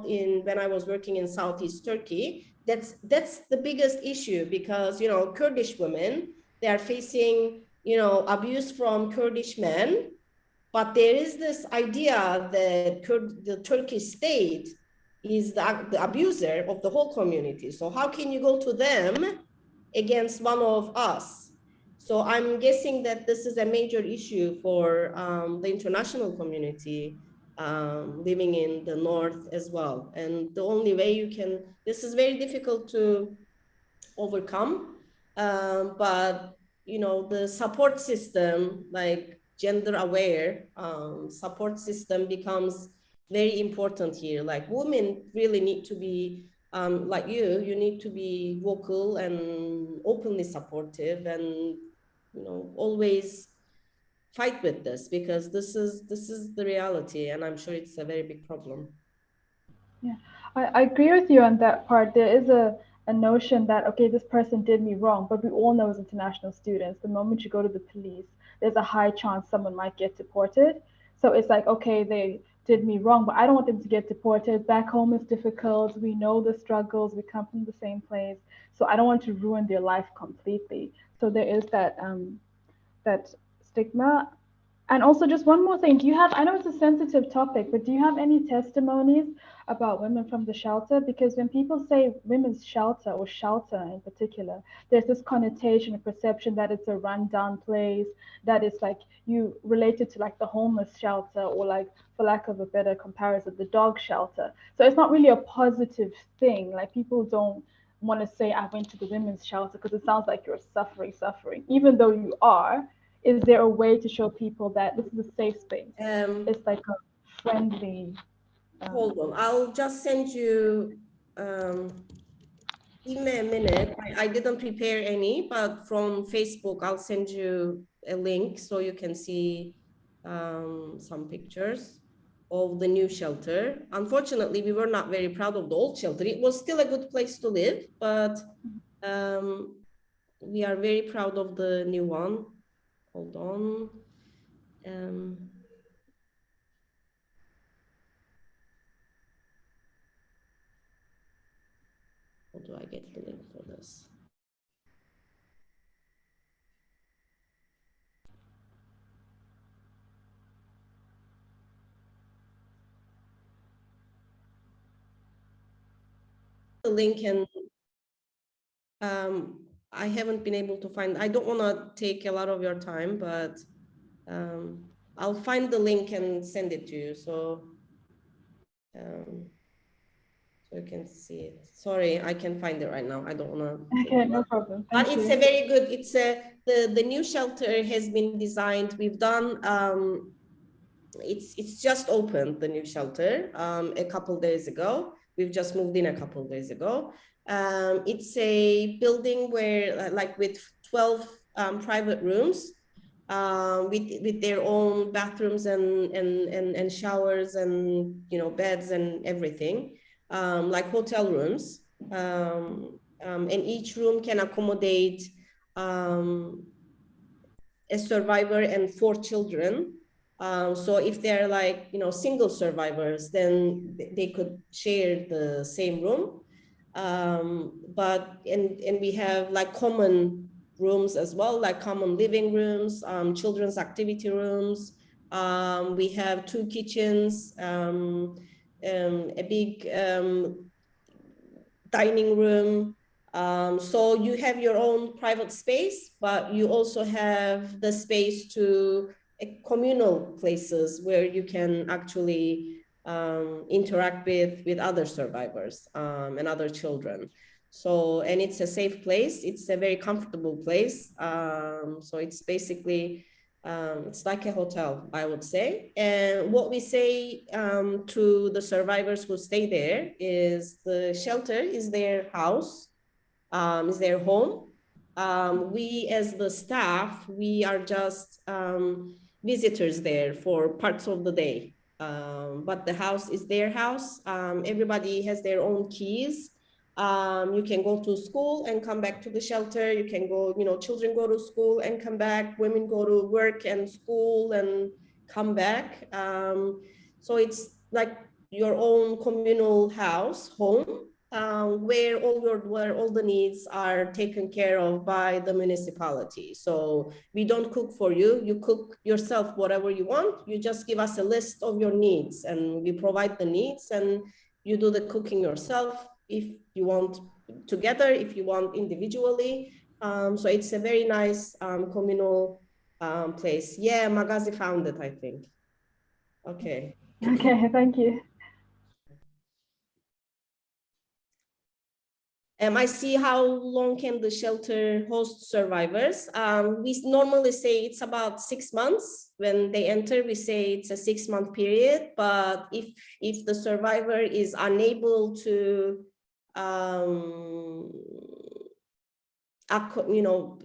when I was working in Southeast Turkey. That's the biggest issue, because, you know, Kurdish women, they are facing, you know, abuse from Kurdish men, but there is this idea that the Turkish state is the abuser of the whole community. So how can you go to them against one of us? So I'm guessing that this is a major issue for the international community living in the north as well. And the only way you can, this is very difficult to overcome, but, you know, the support system, like gender aware support system, becomes very important here. Like women really need to be, like you need to be vocal and openly supportive, and, you know, always fight with this, because this is the reality, and I'm sure it's a very big problem. Yeah, I agree with you on that part. There is a notion that, okay, this person did me wrong, but we all know as international students, the moment you go to the police, there's a high chance someone might get deported. So it's like, okay, they did me wrong, but I don't want them to get deported. Back home is difficult. We know the struggles. We come from the same place. So I don't want to ruin their life completely. So there is that that stigma. And also, just one more thing, do you have, I know it's a sensitive topic, but do you have any testimonies about women from the shelter? Because when people say women's shelter, or shelter in particular, there's this connotation and perception that it's a rundown place, that it's like you related to like the homeless shelter, or like, for lack of a better comparison, the dog shelter. So it's not really a positive thing. Like people don't want to say, I went to the women's shelter, because it sounds like you're suffering, even though you are. Is there a way to show people that this is a safe space? It's like a friendly. Hold on, I'll just send you, give me a minute. I didn't prepare any, but from Facebook, I'll send you a link so you can see some pictures of the new shelter. Unfortunately, we were not very proud of the old shelter. It was still a good place to live, but we are very proud of the new one. Hold on. How do I get the link for this? The link, and I haven't been able to find, I don't want to take a lot of your time, but I'll find the link and send it to you, so you can see it. Sorry, I can't find it right now. I don't want to. Okay, no problem. But it's a very good, the new shelter has been designed. We've done it's just opened, the new shelter, a couple days ago. We've just moved in a couple days ago. It's a building where, like, with 12 private rooms, with their own bathrooms and showers and, you know, beds and everything, like hotel rooms. And each room can accommodate a survivor and 4 children. So if they're, like, you know, single survivors, then they could share the same room. But we have, like, common rooms as well, like common living rooms, children's activity rooms. We have 2 kitchens, a big dining room. So you have your own private space, but you also have the space to communal places where you can actually interact with other survivors and other children. So, and it's a safe place. It's a very comfortable place. So it's basically, it's like a hotel, I would say. And what we say to the survivors who stay there is the shelter is their house, is their home. We, as the staff, we are just visitors there for parts of the day. But the house is their house. Everybody has their own keys. You can go to school and come back to the shelter. You can go, you know, children go to school and come back. Women go to work and school and come back. So it's like your own communal house, home, where all the needs are taken care of by the municipality. So we don't cook for you. You cook yourself whatever you want. You just give us a list of your needs, and we provide the needs, and you do the cooking yourself if you want together, if you want individually. So it's a very nice communal place. Yeah, Magazi found it, I think. Okay. Okay, thank you. I see how long can the shelter host survivors. We normally say it's about 6 months. When they enter, we say it's a 6-month period. But if the survivor is unable to, you know,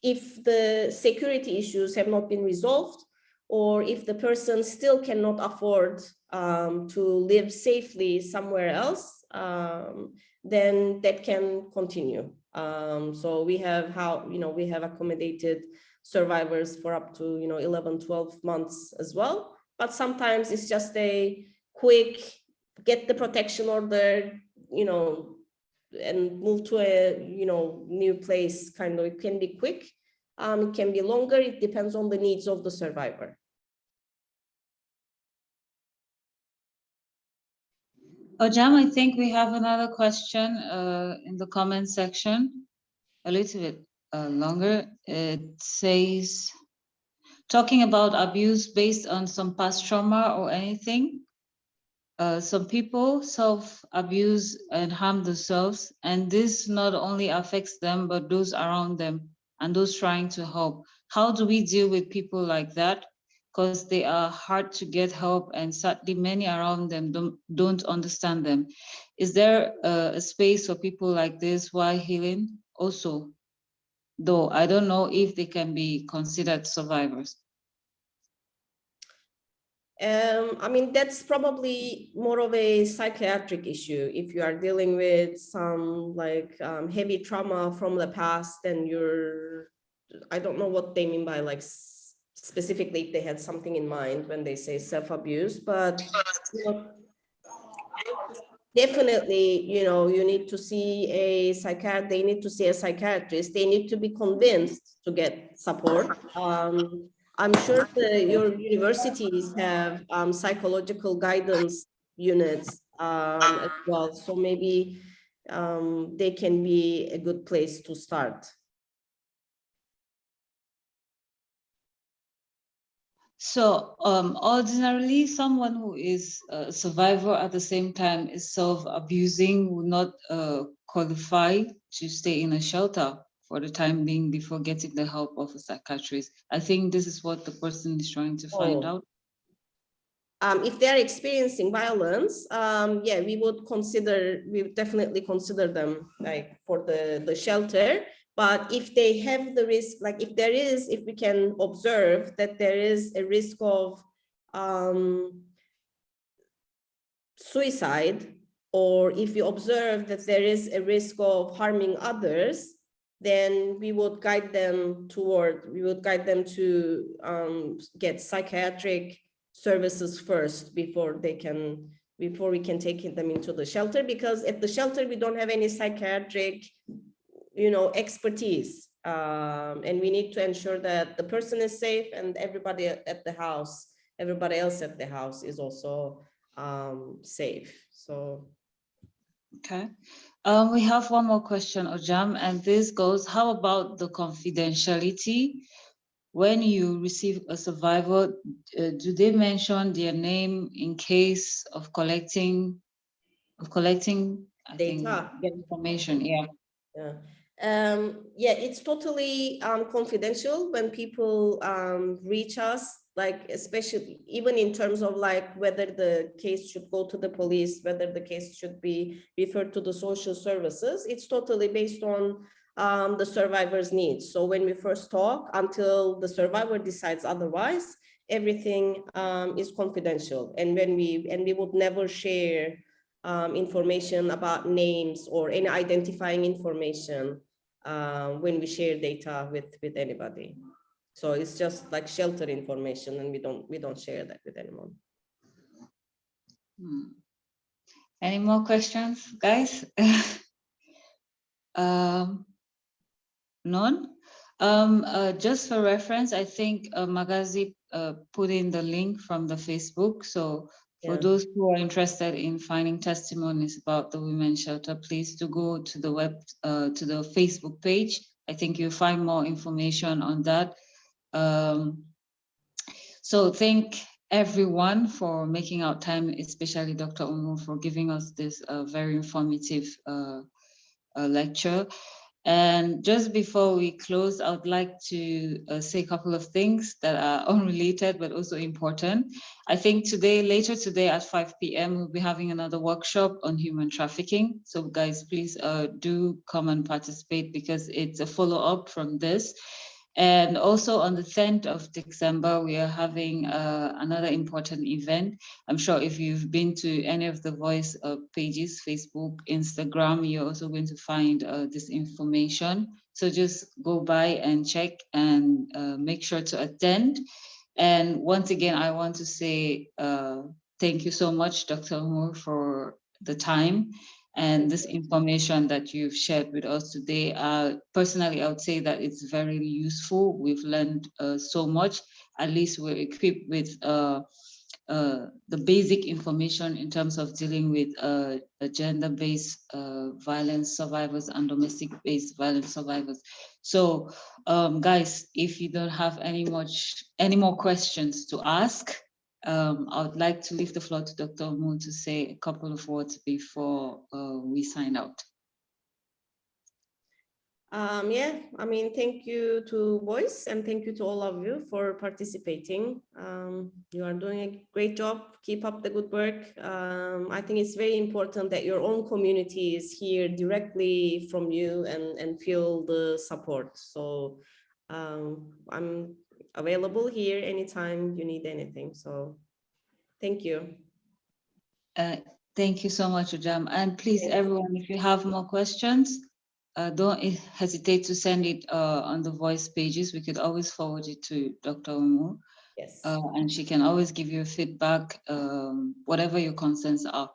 if the security issues have not been resolved, or if the person still cannot afford to live safely somewhere else, then that can continue. So we have we have accommodated survivors for up to 11, 12 months as well. But sometimes it's just a quick get the protection order, and move to a new place. Kind of, it can be quick, it can be longer. It depends on the needs of the survivor. Ojam, I think we have another question in the comment section, a little bit longer. It says, talking about abuse based on some past trauma or anything. Some people self-abuse and harm themselves, and this not only affects them, but those around them and those trying to help. How do we deal with people like that? Because they are hard to get help, and sadly many around them don't understand them. Is there a space for people like this while healing? Also, though I don't know if they can be considered survivors. I mean, that's probably more of a psychiatric issue. If you are dealing with some heavy trauma from the past, and I don't know what they mean by specifically if they had something in mind when they say self-abuse, but definitely, you need to see a psychiatrist. They need to see a psychiatrist. They need to be convinced to get support. I'm sure your universities have psychological guidance units as well. So maybe they can be a good place to start. So ordinarily, someone who is a survivor at the same time is self-abusing would not qualify to stay in a shelter for the time being before getting the help of a psychiatrist. I think this is what the person is trying to find out. if they are experiencing violence, yeah, we would definitely consider them like for the shelter. But if they have the risk, like if we can observe that there is a risk of suicide, or if we observe that there is a risk of harming others, then we would guide them to get psychiatric services first before we can take them into the shelter, because at the shelter we don't have any psychiatric expertise, and we need to ensure that the person is safe and everybody else at the house is also safe. So Okay. We have one more question, Ojam, and this goes, how about the confidentiality? When you receive a survivor, do they mention their name in case of collecting data, information? Yeah. Yeah, it's totally confidential when people reach us, like especially even in terms of like whether the case should go to the police, whether the case should be referred to the social services. It's totally based on the survivor's needs. So when we first talk, until the survivor decides otherwise, everything is confidential, and we would never share information about names or any identifying information when we share data with anybody. So it's just like shelter information, and we don't share that with anyone. Any more questions, guys? None. Just for reference, I think Magazi put in the link from the Facebook. So for those who are interested in finding testimonies about the women's shelter, please do go to the to the Facebook page. I think you'll find more information on that. So thank everyone for making out time, especially Dr. Omur for giving us this very informative lecture. And just before we close, I would like to say a couple of things that are unrelated, but also important. I think later today at 5 p.m., we'll be having another workshop on human trafficking. So guys, please do come and participate, because it's a follow-up from this. And also on the 10th of December, we are having another important event. I'm sure if you've been to any of the Voice pages, Facebook, Instagram, you're also going to find this information. So just go by and check and make sure to attend. And once again, I want to say thank you so much, Dr. Omur, for the time and this information that you've shared with us today. Personally, I would say that it's very useful. We've learned so much. At least we're equipped with the basic information in terms of dealing with gender-based violence survivors and domestic-based violence survivors. So, guys, if you don't have any more questions to ask, I would like to leave the floor to Dr. Omur to say a couple of words before we sign out. Yeah, I mean, thank you to Voice, and thank you to all of you for participating. You are doing a great job. Keep up the good work. I think it's very important that your own communities hear directly from you and feel the support. So I'm available here anytime you need anything. So thank you. Thank you so much, Ojam. And please, everyone, if you have more questions, don't hesitate to send it on the Voice pages. We could always forward it to Dr. Omur. Yes. And she can always give you feedback, whatever your concerns are.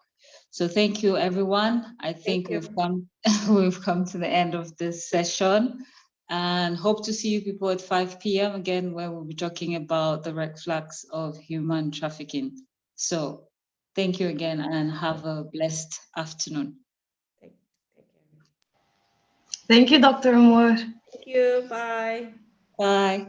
So thank you, everyone. I think we've come to the end of this session, and hope to see you people at 5 p.m. again, where we'll be talking about the red flags of human trafficking. So thank you again, and have a blessed afternoon. Thank you, Dr. Omur. Thank you. Bye. Bye.